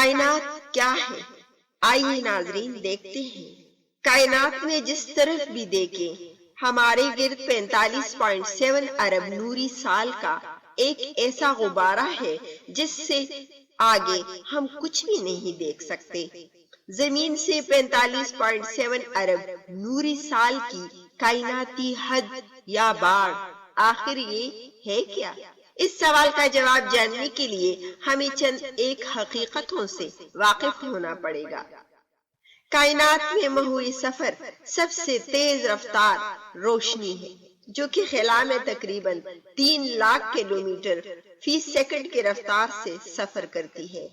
کائنات کیا ہے؟ آئیے ناظرین دیکھتے ہیں۔ کائنات میں جس طرف بھی دیکھیں ہمارے گرد 45.7 ارب نوری سال کا ایک ایسا غبارہ ہے جس سے آگے ہم کچھ بھی نہیں دیکھ سکتے۔ زمین سے 45.7 ارب نوری سال کی کائناتی حد یا باڑ آخر یہ ہے کیا؟ اس سوال کا جواب جاننے کے لیے ہمیں چند ایک حقیقتوں سے واقف ہونا پڑے گا۔ کائنات میں مہوئی سفر سب سے تیز رفتار روشنی ہے جو کہ خلا میں تقریباً 3 لاکھ کلومیٹر فی سیکنڈ کی رفتار سے سفر کرتی ہے۔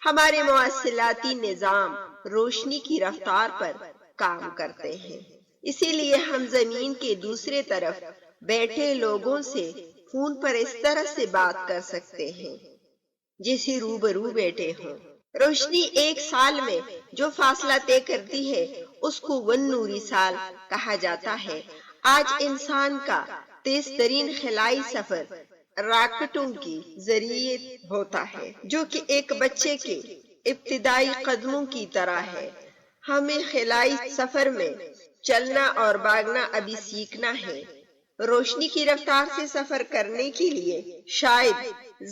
ہمارے مواصلاتی نظام روشنی کی رفتار پر کام کرتے ہیں، اسی لیے ہم زمین کے دوسرے طرف بیٹھے لوگوں سے فون پر اس طرح سے بات کر سکتے ہیں جیسے روبرو بیٹھے ہوں۔ روشنی ایک سال میں جو فاصلہ طے کرتی ہے اس کو 1 نوری سال کہا جاتا ہے۔ آج انسان کا تیز ترین خلائی سفر راکٹوں کے ذریعے ہوتا ہے جو کہ ایک بچے کے ابتدائی قدموں کی طرح ہے۔ ہمیں خلائی سفر میں چلنا اور بھاگنا ابھی سیکھنا ہے۔ روشنی کی رفتار سے سفر کرنے کے لیے شاید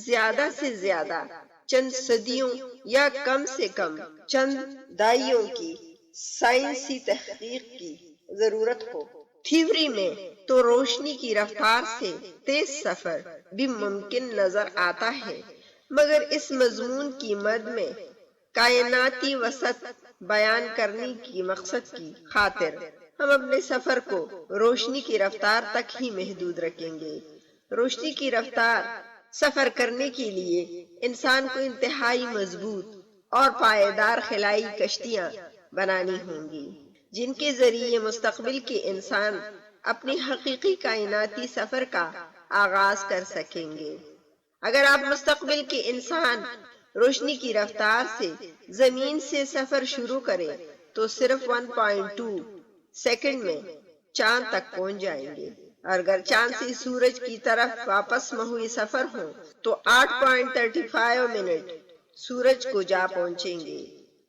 زیادہ سے زیادہ چند صدیوں یا کم سے کم چند دہائیوں کی سائنسی تحقیق کی ضرورت ہو۔ تھیوری میں تو روشنی کی رفتار سے تیز سفر بھی ممکن نظر آتا ہے، مگر اس مضمون کی مد میں کائناتی وسعت بیان کرنے کی مقصد کی خاطر ہم اپنے سفر کو روشنی کی رفتار تک ہی محدود رکھیں گے۔ روشنی کی رفتار سفر کرنے کے لیے انسان کو انتہائی مضبوط اور پائیدار خلائی کشتیاں بنانی ہوں گی جن کے ذریعے مستقبل کے انسان اپنی حقیقی کائناتی سفر کا آغاز کر سکیں گے۔ اگر آپ مستقبل کے انسان روشنی کی رفتار سے زمین سے سفر شروع کریں تو صرف 1.2 سیکنڈ میں چاند تک پہنچ جائیں گے، اور اگر چاند سے سورج کی طرف واپس مہوئی سفر ہو تو 8.35 منٹ سورج کو جا پہنچیں گے۔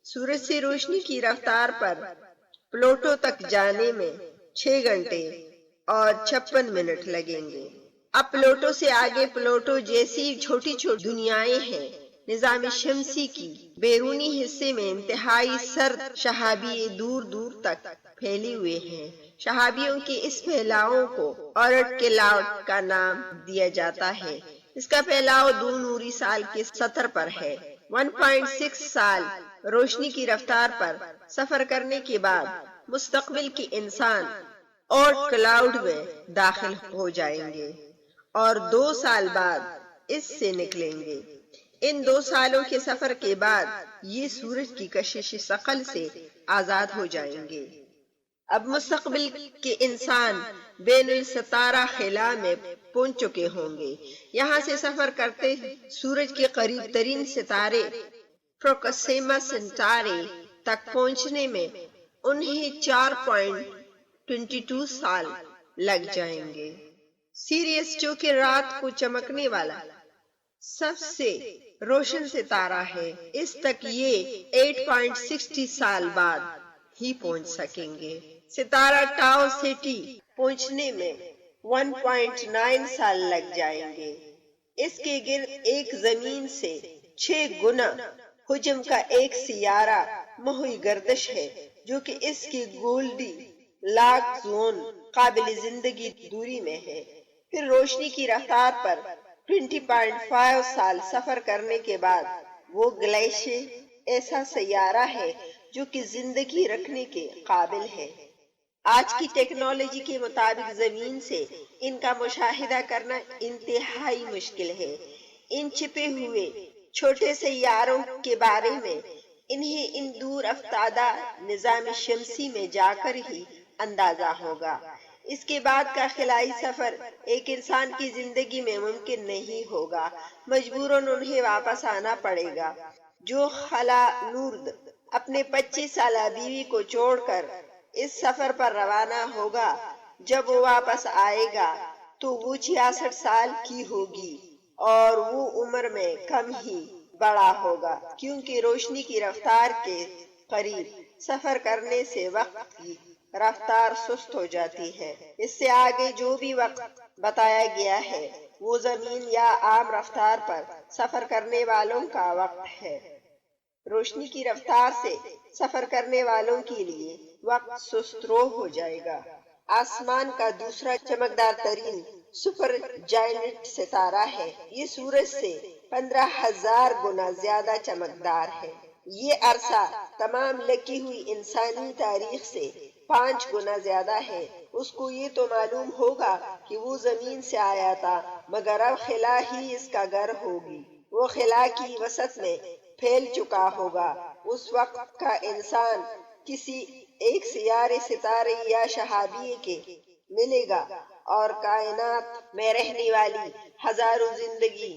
سورج سے روشنی کی رفتار پر پلوٹو تک جانے میں 6 گھنٹے اور 56 منٹ لگیں گے۔ اب پلوٹو سے آگے پلوٹو جیسی چھوٹی چھوٹی دنیایں ہیں۔ نظام شمسی کی بیرونی حصے میں انتہائی سرد شہابی دور دور تک پھیلے ہوئے ہیں۔ شہابیوں کے اس پھیلاؤ کو اورٹ کلاؤڈ کا نام دیا جاتا ہے۔ اس کا پھیلاؤ 2 نوری سال کے سطح پر ہے۔ 1.6 سال روشنی کی رفتار پر سفر کرنے کے بعد مستقبل کے انسان اورٹ کلاؤڈ میں داخل ہو جائیں گے اور 2 سال بعد اس سے نکلیں گے۔ ان 2 سالوں کے سفر کے بعد یہ سورج کی کشش ثقل سے آزاد ہو جائیں گے۔ اب مستقبل کے انسان بین الستارہ خلا میں پہنچ چکے ہوں گے۔ یہاں سے سفر کرتے سورج کے قریب ترین ستارے پروکسیما سینٹاری تک پہنچنے میں انہیں 4.22 سال لگ جائیں گے۔ سیریس جو کہ رات کو چمکنے والا سب سے روشن ستارہ ہے، اس تک یہ 8.60 سال بعد ہی پہنچ سکیں گے۔ ستارہ ٹاؤ سیٹی پہنچنے میں 1.9 سال لگ جائیں گے۔ اس کے گرد ایک زمین سے 6 گنا حجم کا ایک سیارہ مہوئی گردش ہے جو کہ اس کی گولڈی لاک زون قابل زندگی دوری میں ہے۔ پھر روشنی کی رفتار پر 20.5 سال سفر کرنے کے بعد وہ گلیشے ایسا سیارہ ہے جو کہ زندگی رکھنے کے قابل ہے۔ آج کی ٹیکنالوجی کے مطابق زمین سے ان کا مشاہدہ کرنا انتہائی مشکل ہے۔ ان چھپے ہوئے چھوٹے سیاروں کے بارے میں انہیں ان دور افتادہ نظام شمسی میں جا کر ہی اندازہ ہوگا۔ اس کے بعد کا خلائی سفر ایک انسان کی زندگی میں ممکن نہیں ہوگا، مجبوراً انہیں واپس آنا پڑے گا۔ جو خلا نورد اپنے 25 سالہ بیوی کو چھوڑ کر اس سفر پر روانہ ہوگا، جب وہ واپس آئے گا تو وہ 66 سال کی ہوگی اور وہ عمر میں کم ہی بڑا ہوگا، کیونکہ روشنی کی رفتار کے قریب سفر کرنے سے وقت کی رفتار سست ہو جاتی ہے۔ اس سے آگے جو بھی وقت بتایا گیا ہے وہ زمین یا عام رفتار پر سفر کرنے والوں کا وقت ہے۔ روشنی کی رفتار سے سفر کرنے والوں کے لیے وقت سست رو ہو جائے گا۔ آسمان کا دوسرا چمکدار ترین سپر جائنٹ ستارہ ہے۔ یہ سورج سے 15,000 گنا زیادہ چمکدار ہے۔ یہ عرصہ تمام لگی ہوئی انسانی تاریخ سے 5 گنا زیادہ ہے۔ اس کو یہ تو معلوم ہوگا کہ وہ زمین سے آیا تھا، مگر اب خلا ہی اس کا گھر ہوگی۔ وہ خلا کی وسط میں پھیل چکا ہوگا۔ اس وقت کا انسان کسی ایک سیارے، ستارے یا شہابیے کے ملے گا اور کائنات میں رہنے والی ہزاروں زندگی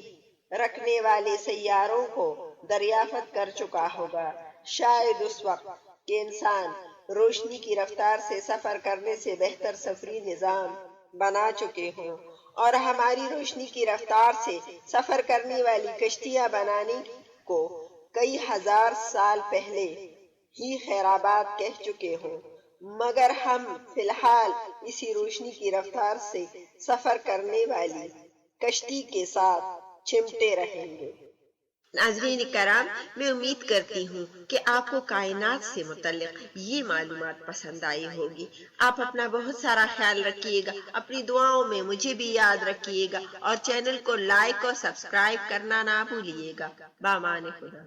رکھنے والے سیاروں کو دریافت کر چکا ہوگا۔ شاید اس وقت کے انسان روشنی کی رفتار سے سفر کرنے سے بہتر سفری نظام بنا چکے ہوں اور ہماری روشنی کی رفتار سے سفر کرنے والی کشتیاں بنانے کو کئی ہزار سال پہلے ہی خیرآباد کہہ چکے ہوں، مگر ہم فی الحال اسی روشنی کی رفتار سے سفر کرنے والی کشتی کے ساتھ چمٹے رہیں گے۔ ناظرین کرام، میں امید کرتی ہوں کہ آپ کو کائنات سے متعلق یہ معلومات پسند آئی ہوگی۔ آپ اپنا بہت سارا خیال رکھیے گا، اپنی دعاؤں میں مجھے بھی یاد رکھیے گا اور چینل کو لائک اور سبسکرائب کرنا نہ بھولیے گا۔ بامان خدا۔